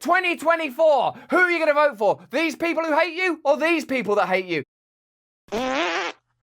2024, who are you going to vote for? These people who hate you or these people that hate you?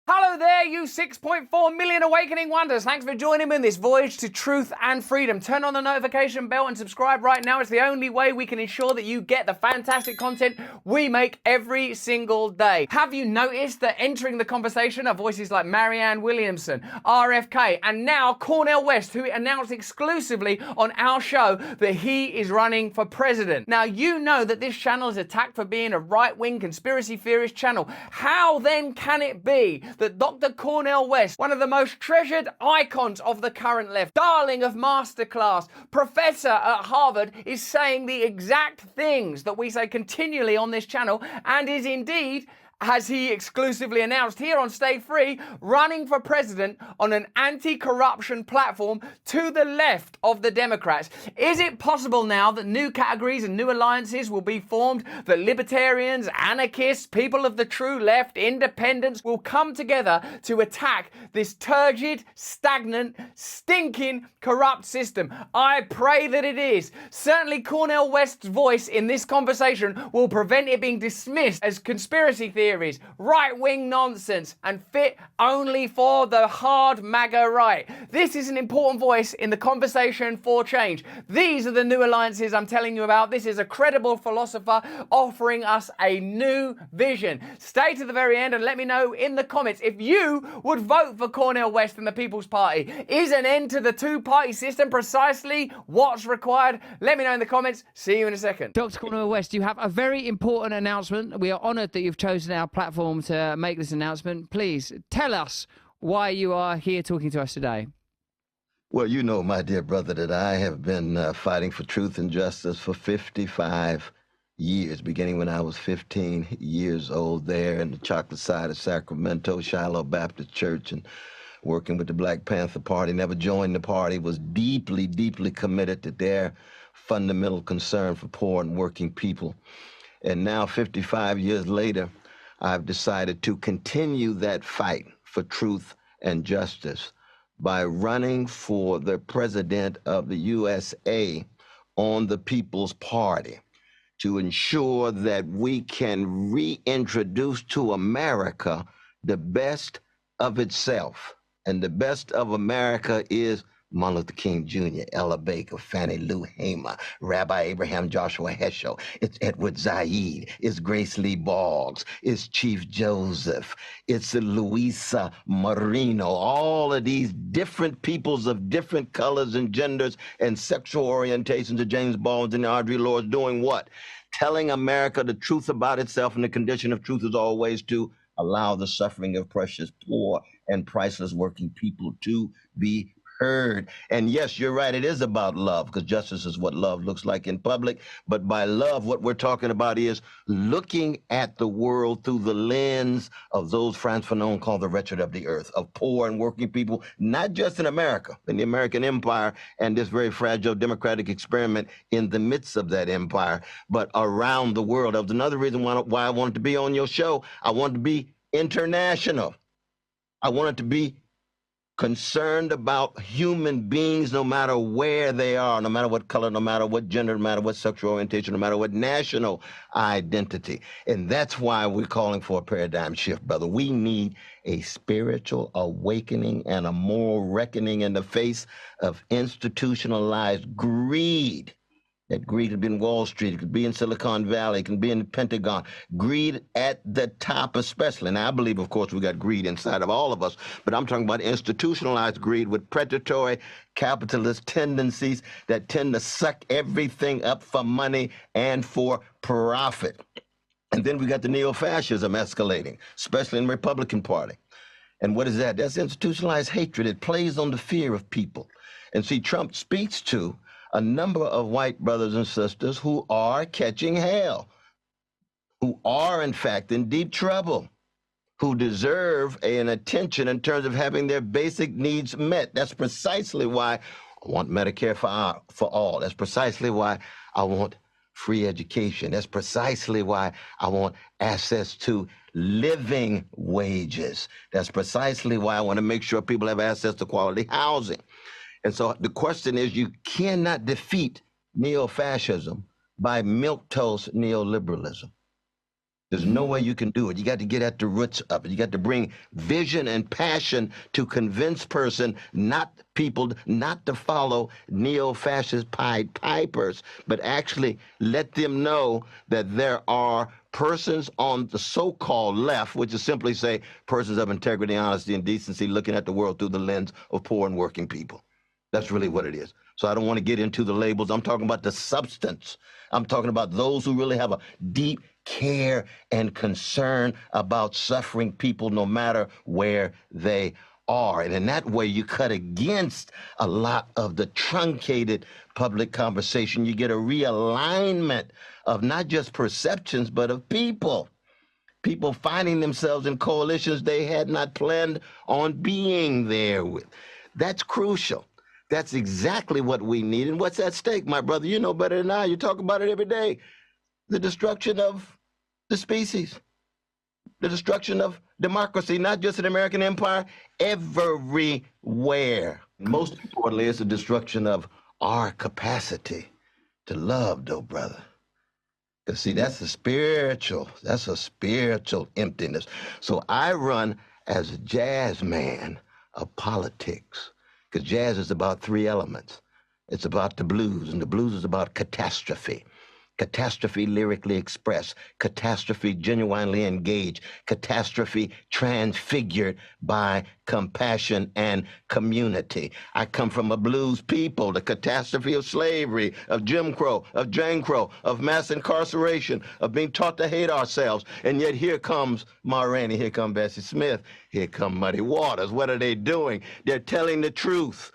Hello there, you 6.4 million awakening wonders. Thanks for joining me in this voyage to truth and freedom. Turn on the notification bell and subscribe right now. It's the only way we can ensure that you get the fantastic content we make every single day. Have you noticed that entering the conversation are voices like Marianne Williamson, RFK, and now Cornel West, who announced exclusively on our show that he is running for president. Now, you know that this channel is attacked for being a right-wing conspiracy theorist channel. How then can it be that Dr. Cornel West, one of the most treasured icons of the current left, darling of masterclass, professor at Harvard, is saying the exact things that we say continually on this channel and is indeed, as he exclusively announced here on Stay Free, running for president on an anti-corruption platform to the left of the Democrats? Is it possible now that new categories and new alliances will be formed, that libertarians, anarchists, people of the true left, independents will come together to attack this turgid, stagnant, stinking, corrupt system? I pray that it is. Certainly Cornel West's voice in this conversation will prevent it being dismissed as conspiracy theories, right-wing nonsense, and fit only for the hard MAGA right. This is an important voice in the conversation for change. These are the new alliances I'm telling you about. This is a credible philosopher offering us a new vision. Stay to the very end and let me know in the comments if you would vote for Cornel West and the People's Party. Is an end to the two-party system precisely what's required? Let me know in the comments. See you in a second. Dr. Cornel West, you have a very important announcement. We are honoured that you've chosen our platform to make this announcement. Please tell us why you are here talking to us today. Well, you know, my dear brother, that I have been fighting for truth and justice for 55 years, beginning when I was 15 years old there in the chocolate side of Sacramento, Shiloh Baptist Church, and working with the Black Panther Party. Never joined the party, was deeply, deeply committed to their fundamental concern for poor and working people. And now, 55 years later, I've decided to continue that fight for truth and justice by running for the president of the USA on the People's Party to ensure that we can reintroduce to America the best of itself. And the best of America is Martin Luther King Jr., Ella Baker, Fannie Lou Hamer, Rabbi Abraham Joshua Heschel, it's Edward Said, it's Grace Lee Boggs, it's Chief Joseph, it's Luisa Marino, all of these different peoples of different colors and genders and sexual orientations of James Baldwin and Audre Lorde doing what? Telling America the truth about itself, and the condition of truth is always to allow the suffering of precious poor and priceless working people to be heard. And yes, you're right, it is about love, because justice is what love looks like in public. But by love, what we're talking about is looking at the world through the lens of those Frantz Fanon called the wretched of the earth, of poor and working people, not just in America, in the American empire and this very fragile democratic experiment in the midst of that empire, but around the world. That was another reason why I wanted to be on your show. I wanted to be international. I wanted to be concerned about human beings, no matter where they are, no matter what color, no matter what gender, no matter what sexual orientation, no matter what national identity. And that's why we're calling for a paradigm shift, brother. We need a spiritual awakening and a moral reckoning in the face of institutionalized greed. That greed could be in Wall Street, it could be in Silicon Valley, it can be in the Pentagon. Greed at the top especially. Now, I believe, of course, we got greed inside of all of us, but I'm talking about institutionalized greed with predatory capitalist tendencies that tend to suck everything up for money and for profit. And then we got the neo-fascism escalating, especially in the Republican Party. And what is that? That's institutionalized hatred. It plays on the fear of people. And see, Trump speaks to a number of white brothers and sisters who are catching hell, who are, in fact, in deep trouble, who deserve an attention in terms of having their basic needs met. That's precisely why I want Medicare for all. That's precisely why I want free education. That's precisely why I want access to living wages. That's precisely why I want to make sure people have access to quality housing. And so the question is, you cannot defeat neo-fascism by milquetoast neoliberalism. There's no way you can do it. You got to get at the roots of it. You got to bring vision and passion to convince people not to follow neo-fascist Pied Pipers, but actually let them know that there are persons on the so-called left, which is simply say persons of integrity, honesty, and decency looking at the world through the lens of poor and working people. That's really what it is. So I don't want to get into the labels. I'm talking about the substance. I'm talking about those who really have a deep care and concern about suffering people no matter where they are. And in that way, you cut against a lot of the truncated public conversation. You get a realignment of not just perceptions, but of people. People finding themselves in coalitions they had not planned on being there with. That's crucial. That's exactly what we need. And what's at stake, my brother? You know better than I. You talk about it every day. The destruction of the species, the destruction of democracy, not just in the American empire, everywhere. Most importantly, it's the destruction of our capacity to love, though, brother. Because, see, that's a spiritual emptiness. So I run as a jazz man of politics. Because jazz is about three elements. It's about the blues, and the blues is about catastrophe. Catastrophe lyrically expressed, catastrophe genuinely engaged, catastrophe transfigured by compassion and community. I come from a blues people, the catastrophe of slavery, of Jim Crow, of Jane Crow, of mass incarceration, of being taught to hate ourselves. And yet here comes Ma Rainey, here comes Bessie Smith, here come Muddy Waters. What are they doing? They're telling the truth.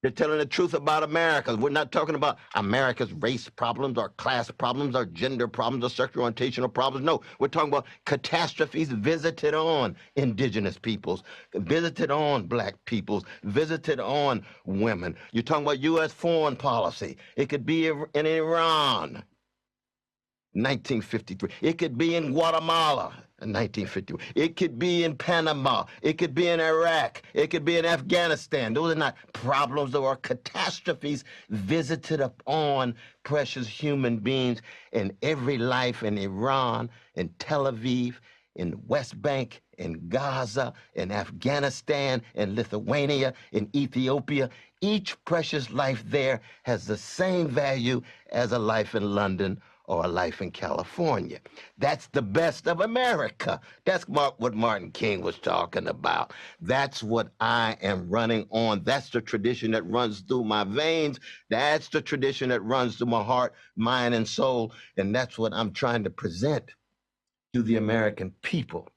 They're telling the truth about America. We're not talking about America's race problems or class problems or gender problems or sexual orientational problems. No, we're talking about catastrophes visited on indigenous peoples, visited on black peoples, visited on women. You're talking about U.S. foreign policy. It could be in Iran, 1953. It could be in Guatemala, 1951. It could be in Panama. It could be in Iraq. It could be in Afghanistan. Those are not problems. Those are catastrophes visited upon precious human beings in every life in Iran, in Tel Aviv, in West Bank, in Gaza, in Afghanistan, in Lithuania, in Ethiopia. Each precious life there has the same value as a life in London or a life in California. That's the best of America. That's what Martin King was talking about. That's what I am running on. That's the tradition that runs through my veins. That's the tradition that runs through my heart, mind, and soul. And that's what I'm trying to present to the American people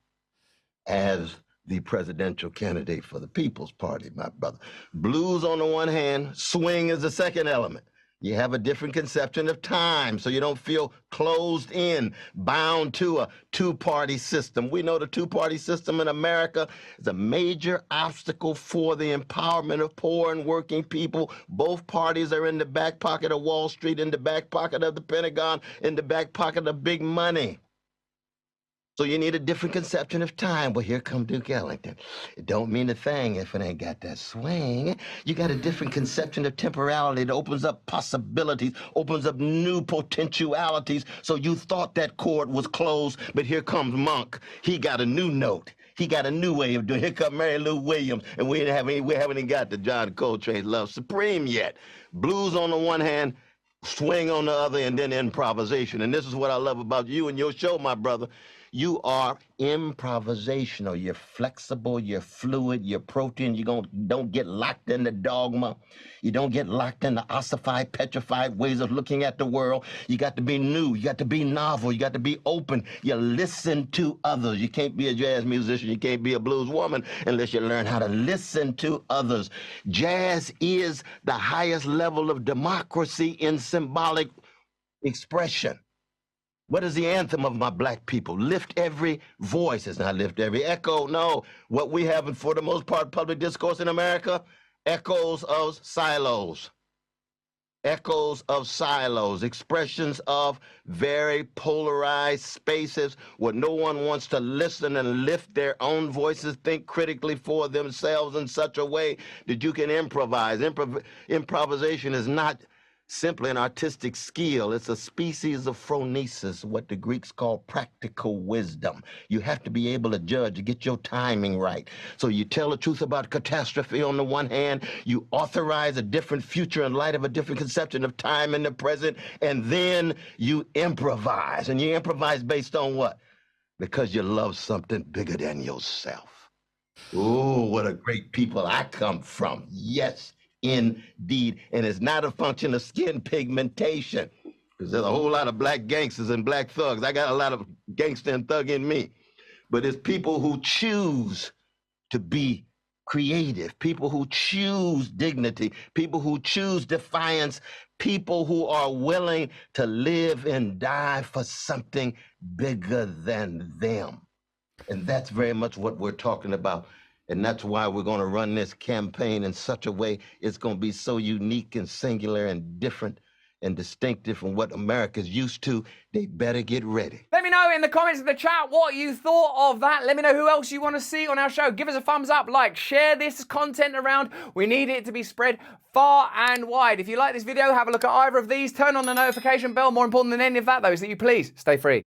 as the presidential candidate for the People's Party, my brother. Blues on the one hand, swing is the second element. You have a different conception of time, so you don't feel closed in, bound to a two-party system. We know the two-party system in America is a major obstacle for the empowerment of poor and working people. Both parties are in the back pocket of Wall Street, in the back pocket of the Pentagon, in the back pocket of big money. So you need a different conception of time. Well, here come Duke Ellington. It don't mean a thing if it ain't got that swing. You got a different conception of temporality that opens up possibilities, opens up new potentialities. So you thought that chord was closed, but here comes Monk. He got a new note. He got a new way of doing it. Here comes Mary Lou Williams, and we haven't even got the John Coltrane's Love Supreme yet. Blues on the one hand, swing on the other, and then improvisation. And this is what I love about you and your show, my brother. You are improvisational. You're flexible. You're fluid. You're protein. You don't get locked in the dogma. You don't get locked in the ossified, petrified ways of looking at the world. You got to be new. You got to be novel. You got to be open. You listen to others. You can't be a jazz musician. You can't be a blues woman unless you learn how to listen to others. Jazz is the highest level of democracy in symbolic expression. What is the anthem of my black people? Lift every voice. It's not lift every echo. No. What we have, for the most part, public discourse in America, echoes of silos. Echoes of silos, expressions of very polarized spaces where no one wants to listen and lift their own voices, think critically for themselves in such a way that you can improvise. Improvisation is not simply an artistic skill. It's a species of phronesis, what the Greeks call practical wisdom. You have to be able to judge, to get your timing right. So you tell the truth about catastrophe on the one hand, you authorize a different future in light of a different conception of time in the present, and then you improvise. And you improvise based on what? Because you love something bigger than yourself. Oh, what a great people I come from. Yes, indeed. And it's not a function of skin pigmentation, because there's a whole lot of black gangsters and black thugs. I got a lot of gangster and thug in me. But it's people who choose to be creative, people who choose dignity, people who choose defiance, people who are willing to live and die for something bigger than them. And that's very much what we're talking about. And that's why we're going to run this campaign in such a way it's going to be so unique and singular and different and distinctive from what America's used to. They better get ready. Let me know in the comments of the chat what you thought of that. Let me know who else you want to see on our show. Give us a thumbs up, like, share this content around. We need it to be spread far and wide. If you like this video, have a look at either of these. Turn on the notification bell. More important than any of that, though, is that you please stay free.